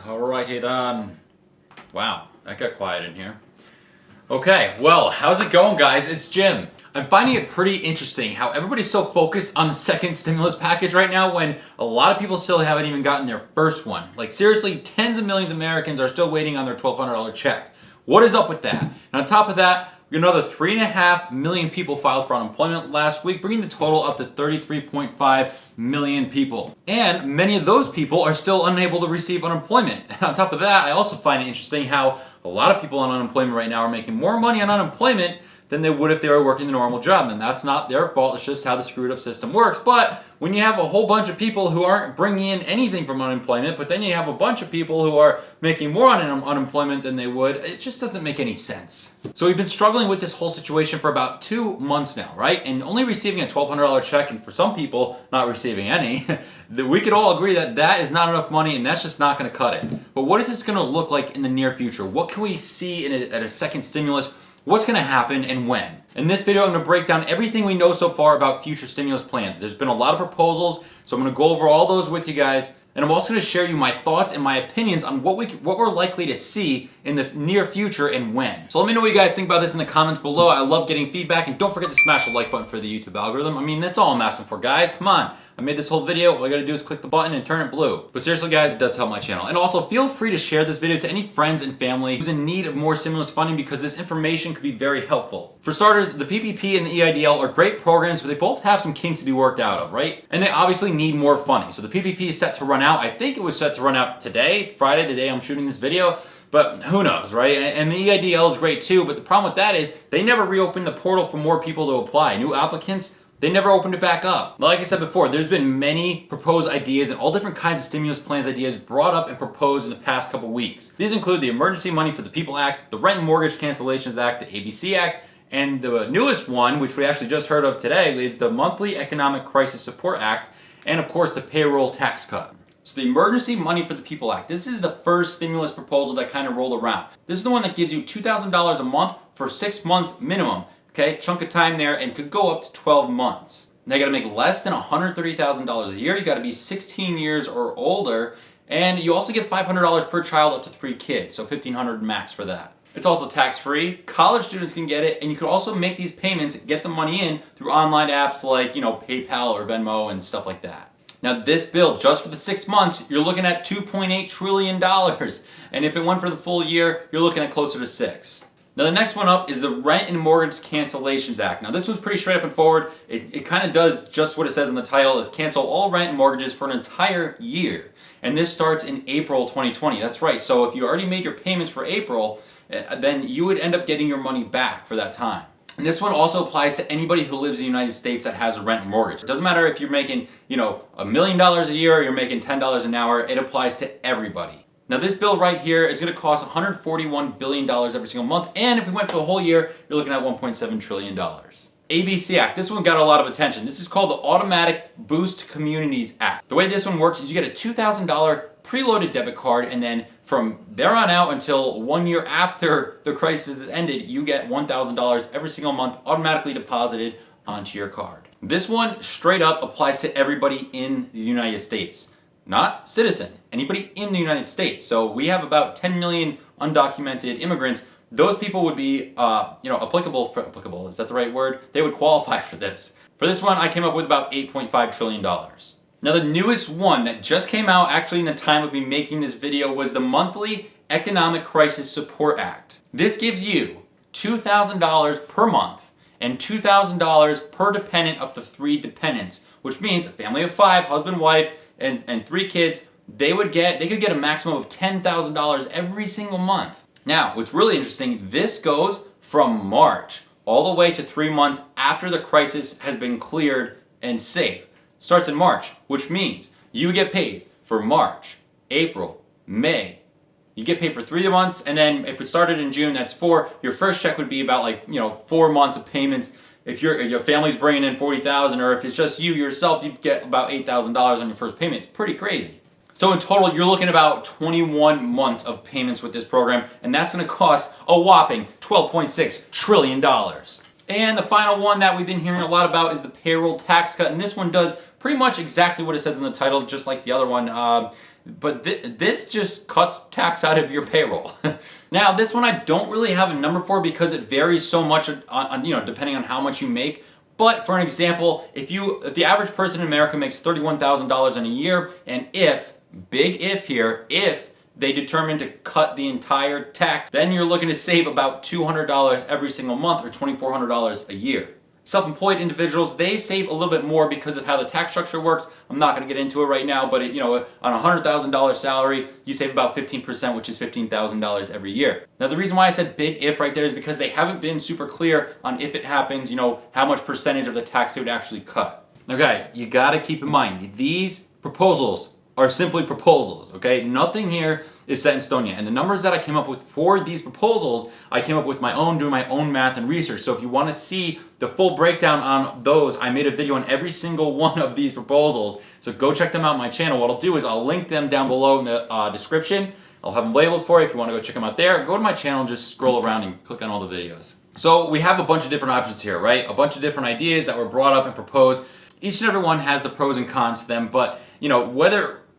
Alrighty then. Wow, that got quiet in here. Okay, well, how's it going, guys? It's Jim. I'm finding it pretty interesting how everybody's so focused on the second stimulus package right now when a lot of people still haven't even gotten their first one. Like, seriously, tens of millions of Americans are still waiting on their $1,200 check. What is up with that? And on top of that, another 3.5 million people filed for unemployment last week, bringing the total up to 33.5 million people. And many of those people are still unable to receive unemployment. And on top of that, I also find it interesting how a lot of people on unemployment right now are making more money on unemployment than they would if they were working the normal job. And that's not their fault, it's just how the screwed up system works. But when you have a whole bunch of people who aren't bringing in anything from unemployment, but then you have a bunch of people who are making more on unemployment than they would, it just doesn't make any sense. So we've been struggling with this whole situation for about 2 months now, right? And only receiving a $1,200 check, and for some people, not receiving any, we could all agree that that is not enough money and that's just not gonna cut it. But what is this gonna look like in the near future? What can we see at a second stimulus? What's going to happen and when? In this video, I'm going to break down everything we know so far about future stimulus plans. There's been a lot of proposals, so I'm going to go over all those with you guys. And I'm also going to share you my thoughts and my opinions on what we're likely to see in the near future and when. So let me know what you guys think about this in the comments below. I love getting feedback, and don't forget to smash the like button for the YouTube algorithm. I mean, that's all I'm asking for, guys. Come on. I made this whole video. All you gotta do is click the button and turn it blue. But seriously, guys, it does help my channel. And also, feel free to share this video to any friends and family who's in need of more stimulus funding, because this information could be very helpful. For starters, the PPP and the EIDL are great programs, but they both have some kinks to be worked out of, right? And they obviously need more funding. So the PPP is set to run out. I think it was set to run out today, Friday, the day I'm shooting this video. But who knows, right? And the EIDL is great too, but the problem with that is they never reopened the portal for more people to apply. New applicants, they never opened it back up. Like I said before, there's been many proposed ideas and all different kinds of stimulus plans ideas brought up and proposed in the past couple weeks. These include the Emergency Money for the People Act, the Rent and Mortgage Cancellations Act, the ABC Act, and the newest one, which we actually just heard of today, is the Monthly Economic Crisis Support Act, and of course the Payroll Tax Cut. So the Emergency Money for the People Act, this is the first stimulus proposal that kind of rolled around. This is the one that gives you $2,000 a month for 6 months minimum. Okay, chunk of time there, and could go up to 12 months. Now you gotta make less than $130,000 a year, you gotta be 16 years or older, and you also get $500 per child up to 3 kids, so $1,500 max for that. It's also tax-free, college students can get it, and you can also make these payments, get the money in through online apps like, PayPal or Venmo and stuff like that. Now this bill, just for the 6 months, you're looking at $2.8 trillion, and if it went for the full year, you're looking at closer to 6. Now the next one up is the Rent and Mortgage Cancellations Act. Now this one's pretty straight up and forward. It kind of does just what it says in the title, is cancel all rent and mortgages for an entire year. And this starts in April 2020. That's right. So if you already made your payments for April, then you would end up getting your money back for that time. And this one also applies to anybody who lives in the United States that has a rent and mortgage. It doesn't matter if you're making, $1 million a year or you're making $10 an hour, it applies to everybody. Now this bill right here is going to cost $141 billion every single month, and if we went for the whole year, you're looking at $1.7 trillion. ABC Act, this one got a lot of attention. This is called the Automatic Boost Communities Act. The way this one works is you get a $2,000 preloaded debit card, and then from there on out until 1 year after the crisis has ended, you get $1,000 every single month automatically deposited onto your card. This one straight up applies to everybody in the United States. Not citizen, anybody in the United States. So we have about 10 million undocumented immigrants. Those people would be, applicable, is that the right word? They would qualify for this. For this one, I came up with about $8.5 trillion. Now the newest one that just came out actually in the time of me making this video was the Monthly Economic Crisis Support Act. This gives you $2,000 per month and $2,000 per dependent up to 3 dependents, which means a family of 5, husband, wife, and 3 kids, they could get a maximum of $10,000 every single month. Now, what's really interesting, this goes from March all the way to 3 months after the crisis has been cleared and safe. Starts in March, which means you get paid for March, April, May. You get paid for 3 months, and then if it started in June, that's 4. Your first check would be about 4 months of payments. If your family's bringing in $40,000, or if it's just you yourself, you get about $8,000 on your first payment. It's pretty crazy. So in total, you're looking at about 21 months of payments with this program, and that's going to cost a whopping $12.6 trillion. And the final one that we've been hearing a lot about is the Payroll Tax Cut, and this one does pretty much exactly what it says in the title, just like the other one. but this just cuts tax out of your payroll. Now, this one I don't really have a number for because it varies so much on depending on how much you make. But for an example, if the average person in America makes $31,000 in a year, and big if here, if they determine to cut the entire tax, then you're looking to save about $200 every single month or $2,400 a year. Self-employed individuals, they save a little bit more because of how the tax structure works. I'm not going to get into it right now, but on a $100,000 salary, you save about 15%, which is $15,000 every year. Now, the reason why I said big if right there is because they haven't been super clear on if it happens, how much percentage of the tax they would actually cut. Now, guys, you got to keep in mind, these proposals are simply proposals, okay? Nothing here is set in stone yet. And the numbers that I came up with for these proposals, I came up with doing my own math and research. So if you want to see the full breakdown on those, I made a video on every single one of these proposals. So go check them out on my channel. What I'll do is I'll link them down below in the description. I'll have them labeled for you if you want to go check them out there. Go to my channel and just scroll around and click on all the videos. So we have a bunch of different options here, right? A bunch of different ideas that were brought up and proposed. Each and every one has the pros and cons to them, but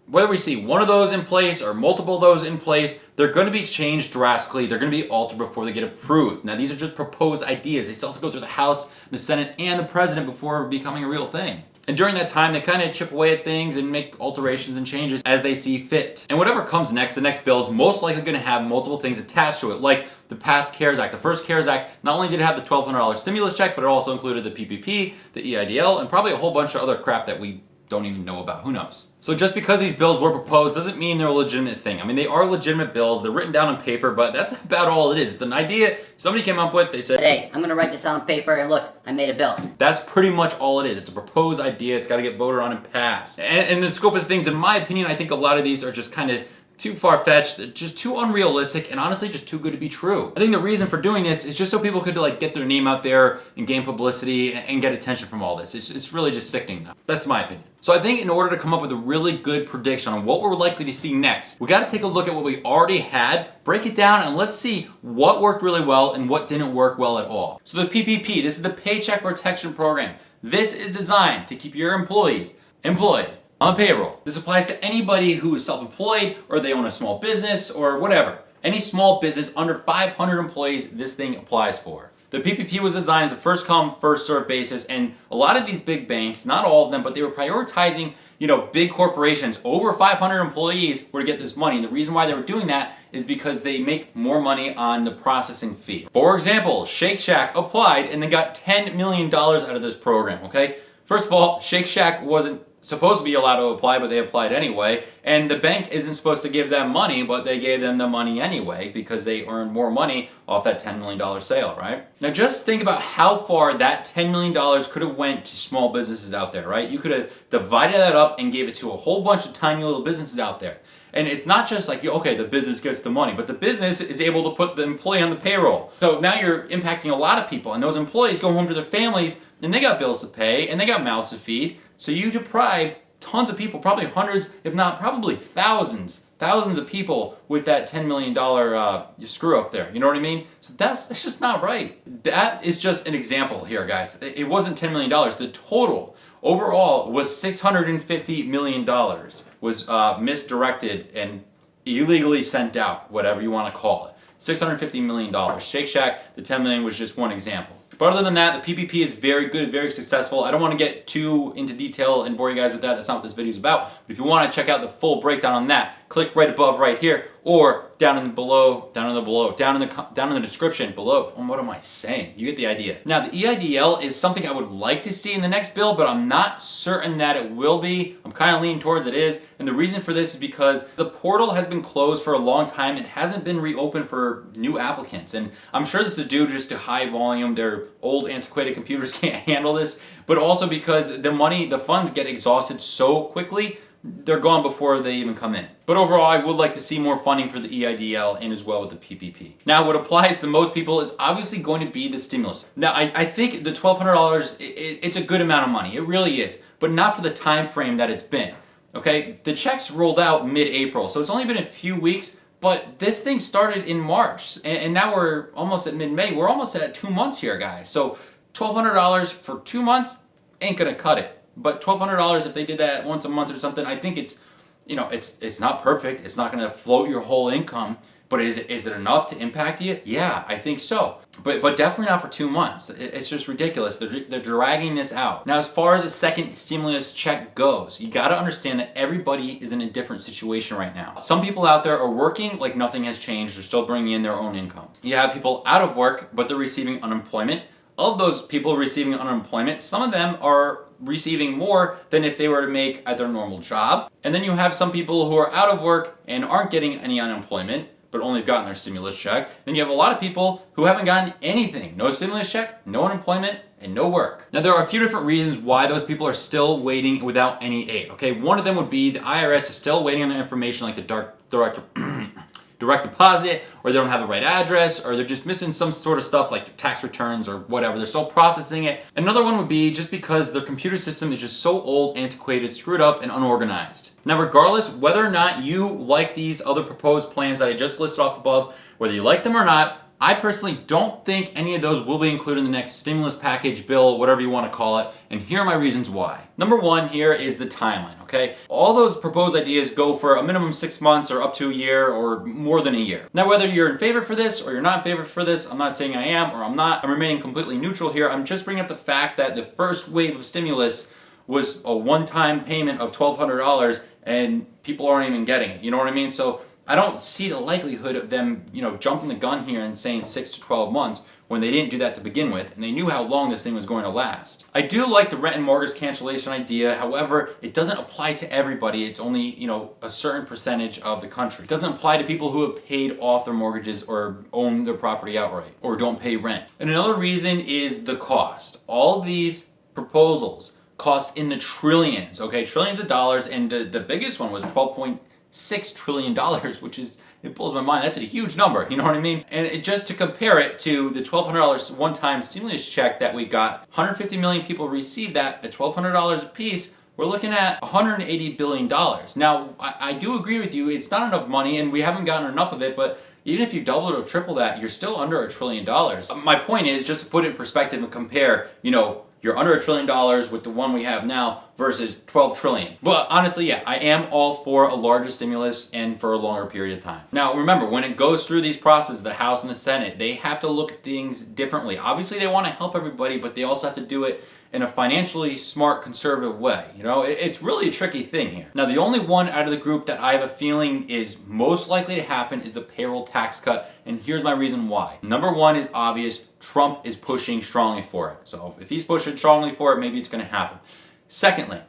whether we see one of those in place or multiple of those in place, they're going to be changed drastically. They're going to be altered before they get approved. Now, these are just proposed ideas. They still have to go through the House, the Senate, and the President before becoming a real thing. And during that time, they kind of chip away at things and make alterations and changes as they see fit. And whatever comes next, the next bill is most likely going to have multiple things attached to it, like the past CARES Act. The first CARES Act not only did it have the $1,200 stimulus check, but it also included the PPP, the EIDL, and probably a whole bunch of other crap that we don't even know about. Who knows? So just because these bills were proposed doesn't mean they're a legitimate thing. I mean, they are legitimate bills. They're written down on paper, but that's about all it is. It's an idea somebody came up with. They said, hey, I'm going to write this out on paper, and look, I made a bill. That's pretty much all it is. It's a proposed idea. It's got to get voted on and passed. And the scope of things, in my opinion, I think a lot of these are just kind of too far-fetched, just too unrealistic, and honestly just too good to be true. I think the reason for doing this is just so people could get their name out there and gain publicity and get attention from all this. It's really just sickening though. That's my opinion. So I think in order to come up with a really good prediction on what we're likely to see next, we got to take a look at what we already had, break it down, and let's see what worked really well and what didn't work well at all. So the PPP, this is the Paycheck Protection Program. This is designed to keep your employees employed on payroll. This applies to anybody who is self-employed or they own a small business or whatever. Any small business under 500 employees, this thing applies for. The PPP was designed as a first come, first served basis, and a lot of these big banks, not all of them, but they were prioritizing, big corporations over 500 employees were to get this money. And the reason why they were doing that is because they make more money on the processing fee. For example, Shake Shack applied and they got $10 million out of this program, okay? First of all, Shake Shack wasn't supposed to be allowed to apply, but they applied anyway. And the bank isn't supposed to give them money, but they gave them the money anyway because they earned more money off that $10 million sale, right? Now just think about how far that $10 million could have went to small businesses out there, right? You could have divided that up and gave it to a whole bunch of tiny little businesses out there. And it's not just okay, the business gets the money, but the business is able to put the employee on the payroll. So now you're impacting a lot of people, and those employees go home to their families, and they got bills to pay, and they got mouths to feed. So you deprived tons of people, probably hundreds, if not probably thousands of people with that $10 million screw up there. You know what I mean? So that's just not right. That is just an example here, guys. It wasn't $10 million. The total overall was $650 million was misdirected and illegally sent out, whatever you want to call it. $650 million. Shake Shack, the $10 million was just one example. But other than that, the PPP is very good, very successful. I don't want to get too into detail and bore you guys with that. That's not what this video is about. But if you want to check out the full breakdown on that, click right above right here or down in the description below. What am I saying? You get the idea. Now, the EIDL is something I would like to see in the next bill, but I'm not certain that it will be. I'm kind of leaning towards it is. And the reason for this is because the portal has been closed for a long time. It hasn't been reopened for new applicants. And I'm sure this is due just to high volume. Their old antiquated computers can't handle this, but also because the funds get exhausted so quickly, they're gone before they even come in. But overall, I would like to see more funding for the EIDL and as well with the PPP. Now, what applies to most people is obviously going to be the stimulus. Now, I think the $1,200, it's a good amount of money. It really is, but not for the time frame that it's been. Okay, the checks rolled out mid-April, so it's only been a few weeks, but this thing started in March, and now we're almost at mid-May. We're almost at 2 months here, guys. So $1,200 for 2 months ain't gonna cut it. But $1,200, if they did that once a month or something, I think it's it's not perfect. It's not going to float your whole income. But is it enough to impact you? Yeah, I think so. But definitely not for 2 months. It's just ridiculous. They're dragging this out. Now, as far as the second stimulus check goes, you got to understand that everybody is in a different situation right now. Some people out there are working like nothing has changed. They're still bringing in their own income. You have people out of work, but they're receiving unemployment. Of those people receiving unemployment, some of them are receiving more than if they were to make at their normal job. And then you have some people who are out of work and aren't getting any unemployment, but only have gotten their stimulus check. Then you have a lot of people who haven't gotten anything. No stimulus check, no unemployment, and no work. Now, there are a few different reasons why those people are still waiting without any aid. Okay, one of them would be the IRS is still waiting on their information like the direct deposit, or they don't have the right address, or they're just missing some sort of stuff like tax returns or whatever. They're still processing it. Another one would be just because their computer system is just so old, antiquated, screwed up, and unorganized. Now, regardless whether or not you like these other proposed plans that I just listed off above, whether you like them or not, I personally don't think any of those will be included in the next stimulus package, bill, whatever you want to call it, and here are my reasons why. Number one here is the timeline, okay? All those proposed ideas go for a minimum 6 months or up to a year or more than a year. Now, whether you're in favor for this or you're not in favor for this, I'm not saying I am or I'm not. I'm remaining completely neutral here. I'm just bringing up the fact that the first wave of stimulus was a one-time payment of $1,200 and people aren't even getting it, you know what I mean? So I don't see the likelihood of them, jumping the gun here and saying 6 to 12 months when they didn't do that to begin with, and they knew how long this thing was going to last. I do like the rent and mortgage cancellation idea. However, it doesn't apply to everybody. It's only, a certain percentage of the country. It doesn't apply to people who have paid off their mortgages or own their property outright or don't pay rent. And another reason is the cost. All these proposals cost in the trillions, okay? Trillions of dollars, and the biggest one was $12.6 trillion, which is, it blows my mind. That's a huge number, you know what I mean? And just to compare it to the $1,200 one-time stimulus check that we got, 150 million people received that at $1,200 a piece. We're looking at $180 billion. Now, I do agree with you, it's not enough money and we haven't gotten enough of it, but even if you double it or triple that, you're still under $1 trillion. My point is just to put it in perspective and compare, you're under $1 trillion with the one we have now versus 12 trillion. But honestly, yeah, I am all for a larger stimulus and for a longer period of time. Now, remember, when it goes through these processes, the House and the Senate, they have to look at things differently. Obviously, they want to help everybody, but they also have to do it in a financially smart, conservative way. It's really a tricky thing here. Now, the only one out of the group that I have a feeling is most likely to happen is the payroll tax cut, and here's my reason why. Number one is obvious. Trump is pushing strongly for it. So if he's pushing strongly for it, maybe it's going to happen. Secondly,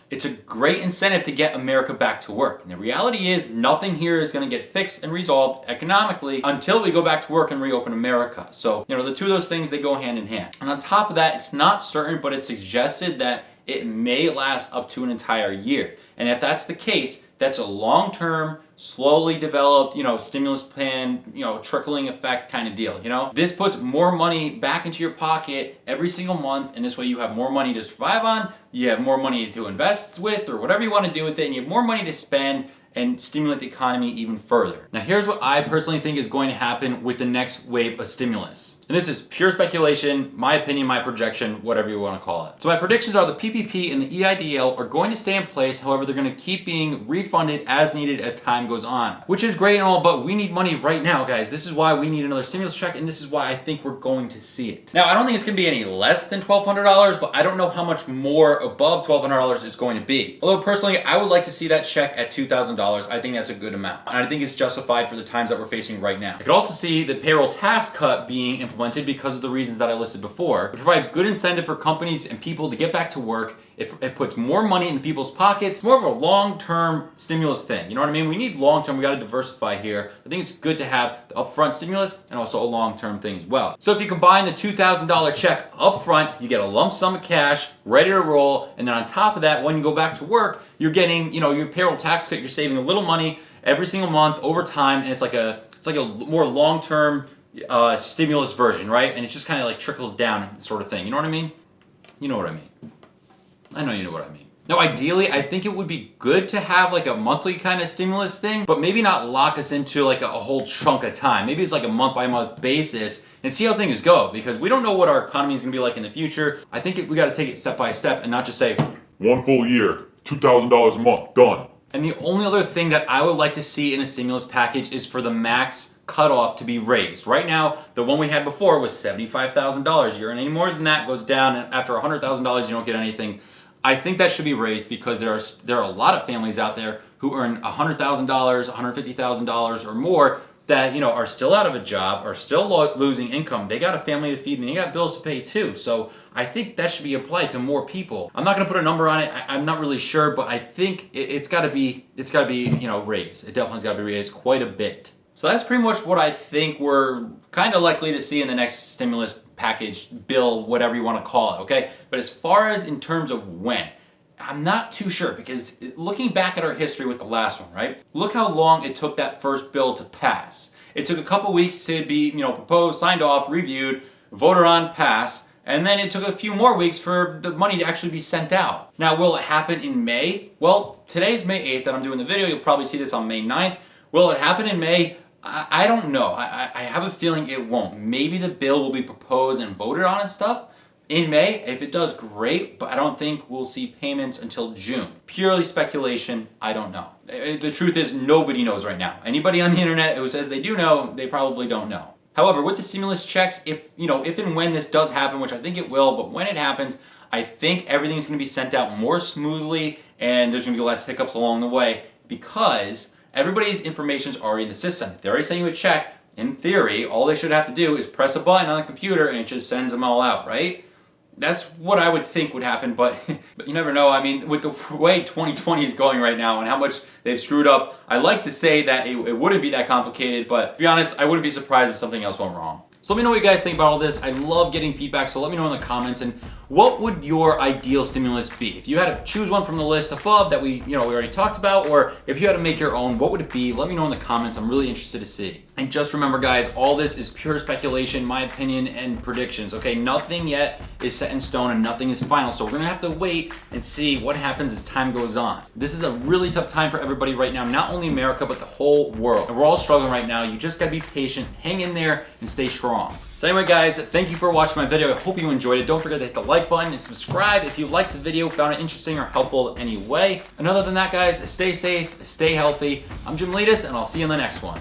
it's a great incentive to get America back to work. And the reality is nothing here is going to get fixed and resolved economically until we go back to work and reopen America. So, the two of those things, they go hand in hand. And on top of that, it's not certain, but it's suggested that it may last up to an entire year. And if that's the case, that's a long-term, slowly developed, stimulus plan, trickling effect kind of deal, This puts more money back into your pocket every single month, and this way you have more money to survive on, you have more money to invest with, or whatever you want to do with it, and you have more money to spend and stimulate the economy even further. Now, here's what I personally think is going to happen with the next wave of stimulus. And this is pure speculation, my opinion, my projection, whatever you want to call it. So my predictions are the PPP and the EIDL are going to stay in place. However, they're going to keep being refunded as needed as time goes on, which is great and all, but we need money right now, guys. This is why we need another stimulus check, and this is why I think we're going to see it. Now, I don't think it's going to be any less than $1,200, but I don't know how much more above $1,200 it's going to be. Although personally, I would like to see that check at $2,000. I think that's a good amount, and I think it's justified for the times that we're facing right now. I could also see the payroll tax cut being implemented because of the reasons that I listed before. It provides good incentive for companies and people to get back to work. It puts more money in the people's pockets. It's more of a long-term stimulus thing. You know what I mean? We need long-term. We got to diversify here. I think it's good to have the upfront stimulus and also a long-term thing as well. So if you combine the $2,000 check upfront, you get a lump sum of cash ready to roll, and then on top of that, when you go back to work, you're getting, your payroll tax cut. You're saving a little money every single month over time, and it's like a more long-term stimulus version, right? And it just kind of like trickles down sort of thing. You know what I mean? You know what I mean. I know you know what I mean. Now, ideally, I think it would be good to have like a monthly kind of stimulus thing, but maybe not lock us into like a whole chunk of time. Maybe it's like a month-by-month basis and see how things go, because we don't know what our economy is going to be like in the future. I think we got to take it step by step and not just say, one full year, $2,000 a month, done. And the only other thing that I would like to see in a stimulus package is for the max cutoff to be raised. Right now, the one we had before was $75,000. You earn any more than that, goes down, and after $100,000, you don't get anything. I think that should be raised because there are a lot of families out there who earn $100,000, $150,000 or more that, you know, are still out of a job, are still losing income. They got a family to feed and they got bills to pay too. So I think that should be applied to more people. I'm not going to put a number on it. I'm not really sure, but I think it's got to be, you know, raised. It definitely's got to be raised quite a bit. So that's pretty much what I think we're kind of likely to see in the next stimulus package, bill, whatever you want to call it, okay? But as far as in terms of when, I'm not too sure, because looking back at our history with the last one, right? Look how long it took that first bill to pass. It took a couple weeks to be, you know, proposed, signed off, reviewed, voted on, passed, and then it took a few more weeks for the money to actually be sent out. Now, will it happen in May? Well, today's May 8th that I'm doing the video. You'll probably see this on May 9th. Will it happen in May? I don't know. I have a feeling it won't. Maybe the bill will be proposed and voted on and stuff in May. If it does, great, but I don't think we'll see payments until June. Purely speculation, I don't know. The truth is, nobody knows right now. Anybody on the internet who says they do know, they probably don't know. However, with the stimulus checks, if and when this does happen, which I think it will, but when it happens, I think everything's going to be sent out more smoothly and there's going to be less hiccups along the way because everybody's information is already in the system. If they already send you a check, in theory, all they should have to do is press a button on the computer and it just sends them all out, right? That's what I would think would happen, but you never know. I mean, with the way 2020 is going right now and how much they've screwed up, I like to say that it wouldn't be that complicated, but to be honest, I wouldn't be surprised if something else went wrong. So let me know what you guys think about all this. I love getting feedback, so let me know in the comments. And what would your ideal stimulus be? If you had to choose one from the list above that we already talked about, or if you had to make your own, what would it be? Let me know in the comments. I'm really interested to see. And just remember, guys, all this is pure speculation, my opinion, and predictions, okay? Nothing yet is set in stone and nothing is final. So we're gonna have to wait and see what happens as time goes on. This is a really tough time for everybody right now, not only America, but the whole world. And we're all struggling right now. You just gotta be patient, hang in there, and stay strong. So anyway, guys, thank you for watching my video. I hope you enjoyed it. Don't forget to hit the like button and subscribe if you liked the video, found it interesting or helpful in any way. And other than that, guys, stay safe, stay healthy. I'm Jim Leadus, and I'll see you in the next one.